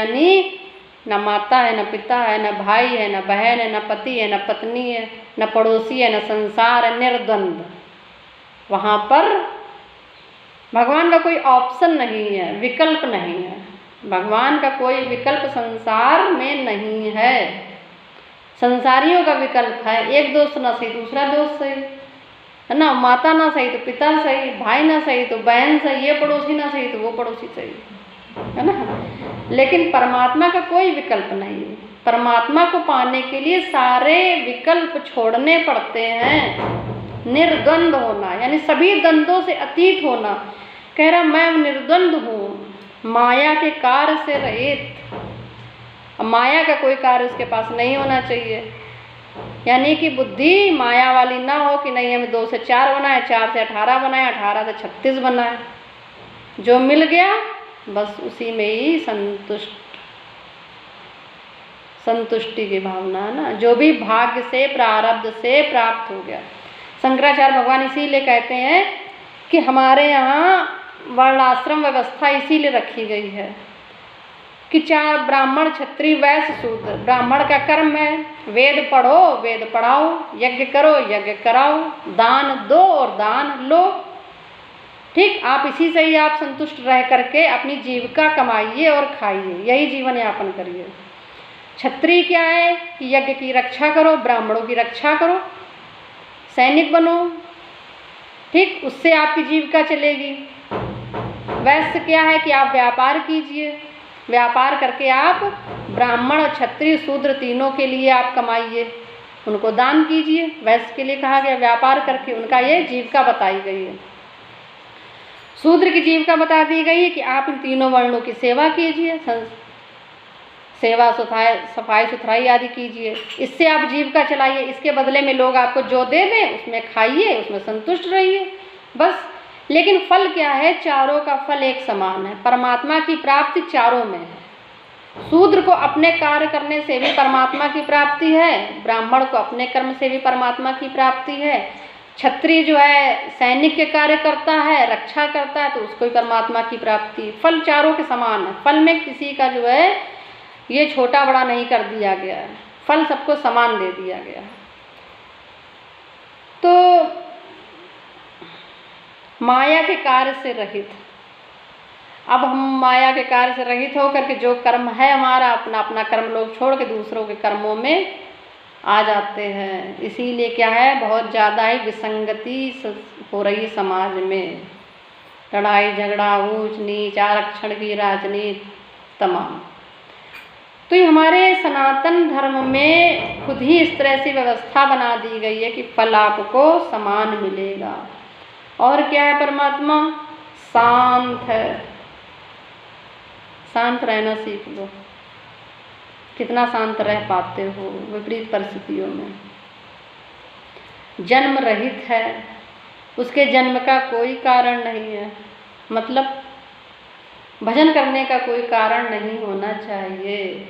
यानी न माता है, न पिता है, न भाई है, न बहन है, न पति है, न पत्नी है, न पड़ोसी है, न संसार है, निर्द्वंद। वहाँ पर भगवान का कोई ऑप्शन नहीं है, विकल्प नहीं है। भगवान का कोई विकल्प संसार में नहीं है। संसारियों का विकल्प है, एक दोस्त ना सही दूसरा दोस्त सही, है ना, माता ना सही तो पिता सही, भाई ना सही तो बहन सही, ये पड़ोसी ना सही तो वो पड़ोसी सही, है ना। लेकिन परमात्मा का कोई विकल्प नहीं है। परमात्मा को पाने के लिए सारे विकल्प छोड़ने पड़ते हैं। निर्द्वंद होना यानी सभी द्वंद्वों से अतीत होना। कह रहा मैं निर्द्वंद हूँ, माया के कार्य से रहित। माया का कोई कार्य उसके पास नहीं होना चाहिए, यानी कि बुद्धि माया वाली ना हो कि नहीं हमें 2 से 4 बनाए, 4 से 18 बनाए, 18 से 36 बनाए। जो मिल गया बस उसी में ही संतुष्टि की भावना है ना। जो भी भाग्य से प्रारब्ध से प्राप्त हो गया। शंकराचार्य भगवान इसीलिए कहते हैं कि हमारे यहाँ वर्णाश्रम व्यवस्था इसीलिए रखी गई है कि 4 ब्राह्मण क्षत्रिय वैश्य शूद्र। ब्राह्मण का कर्म है वेद पढ़ो वेद पढ़ाओ, यज्ञ करो यज्ञ कराओ, दान दो और दान लो। ठीक, आप इसी से ही आप संतुष्ट रह करके अपनी जीविका कमाइए और खाइए, यही जीवन यापन करिए। क्षत्रिय क्या है कि यज्ञ की रक्षा करो, ब्राह्मणों की रक्षा करो, सैनिक बनो, ठीक, उससे आपकी जीविका चलेगी। वैश्य क्या है कि आप व्यापार कीजिए, व्यापार करके आप ब्राह्मण क्षत्रिय शूद्र तीनों के लिए आप कमाइए, उनको दान कीजिए। वैश्य के लिए कहा गया व्यापार करके, उनका ये जीविका बताई गई है। शूद्र की जीविका बता दी गई है कि आप इन तीनों वर्णों की सेवा कीजिए, सेवा सफाई सुथराई आदि कीजिए, इससे आप जीविका चलाइए। इसके बदले में लोग आपको जो दे दें उसमें खाइए, उसमें संतुष्ट रहिए बस। लेकिन फल क्या है? चारों का फल एक समान है। परमात्मा की प्राप्ति चारों में है। शूद्र को अपने कार्य करने से भी परमात्मा की प्राप्ति है, ब्राह्मण को अपने कर्म से भी परमात्मा की प्राप्ति है, क्षत्रिय जो है सैनिक के कार्य करता है, रक्षा करता है, तो उसको भी परमात्मा की प्राप्ति। फल चारों के समान है। फल में किसी का जो है ये छोटा बड़ा नहीं कर दिया गया है, फल सबको समान दे दिया गया है। तो माया के कार्य से रहित, अब हम माया के कार्य से रहित होकर के जो कर्म है हमारा, अपना अपना कर्म लोग छोड़ के दूसरों के कर्मों में आ जाते हैं। इसीलिए क्या है, बहुत ज़्यादा ही विसंगति हो रही समाज में। लड़ाई झगड़ा, ऊंच नीच, आरक्षण की राजनीति तमाम। तो ये हमारे सनातन धर्म में खुद ही इस तरह से व्यवस्था बना दी गई है कि फल आपको समान मिलेगा। और क्या है? परमात्मा शांत है। शांत रहना सीख लो। कितना शांत रह पाते हो विपरीत परिस्थितियों में। जन्म रहित है, उसके जन्म का कोई कारण नहीं है, मतलब भजन करने का कोई कारण नहीं होना चाहिए।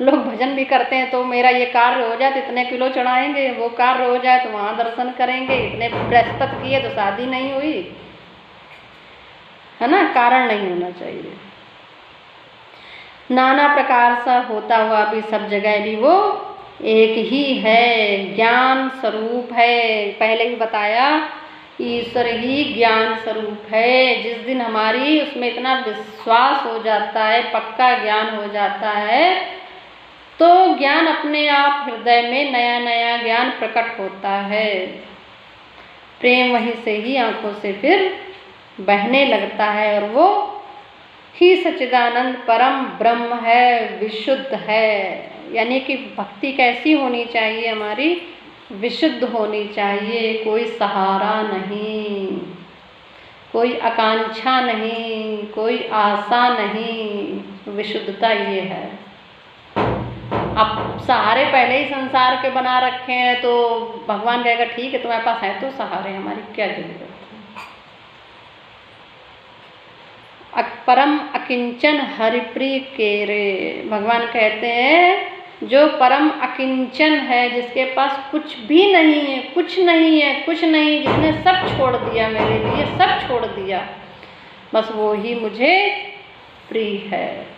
लोग भजन भी करते हैं तो मेरा ये कार्य हो जाए तो इतने किलो चढ़ाएंगे, वो कार्य हो जाए तो वहाँ दर्शन करेंगे, इतने बृहस्पति किए तो शादी नहीं हुई, है ना। कारण नहीं होना चाहिए। नाना प्रकार सा होता हुआ भी सब जगह भी वो एक ही है, ज्ञान स्वरूप है। पहले भी बताया, ईश्वर ही ज्ञान स्वरूप है। जिस दिन हमारी उसमें इतना विश्वास हो जाता है, पक्का ज्ञान हो जाता है, तो ज्ञान अपने आप हृदय में नया नया ज्ञान प्रकट होता है। प्रेम वहीं से ही आंखों से फिर बहने लगता है, और वो ही सच्चिदानंद परम ब्रह्म है, विशुद्ध है। यानी कि भक्ति कैसी होनी चाहिए? हमारी विशुद्ध होनी चाहिए। कोई सहारा नहीं, कोई आकांक्षा नहीं, कोई आशा नहीं। विशुद्धता ये है। अब सहारे पहले ही संसार के बना रखे हैं तो भगवान कहेगा ठीक है तुम्हारे पास है तो सहारे, हमारी क्या जरूरत है। परम अकिंचन हरिप्रिय केरे, भगवान कहते हैं जो परम अकिंचन है, जिसके पास कुछ भी नहीं है, कुछ नहीं है, कुछ नहीं, जिसने सब छोड़ दिया मेरे लिए, सब छोड़ दिया, बस वो ही मुझे प्रिय है।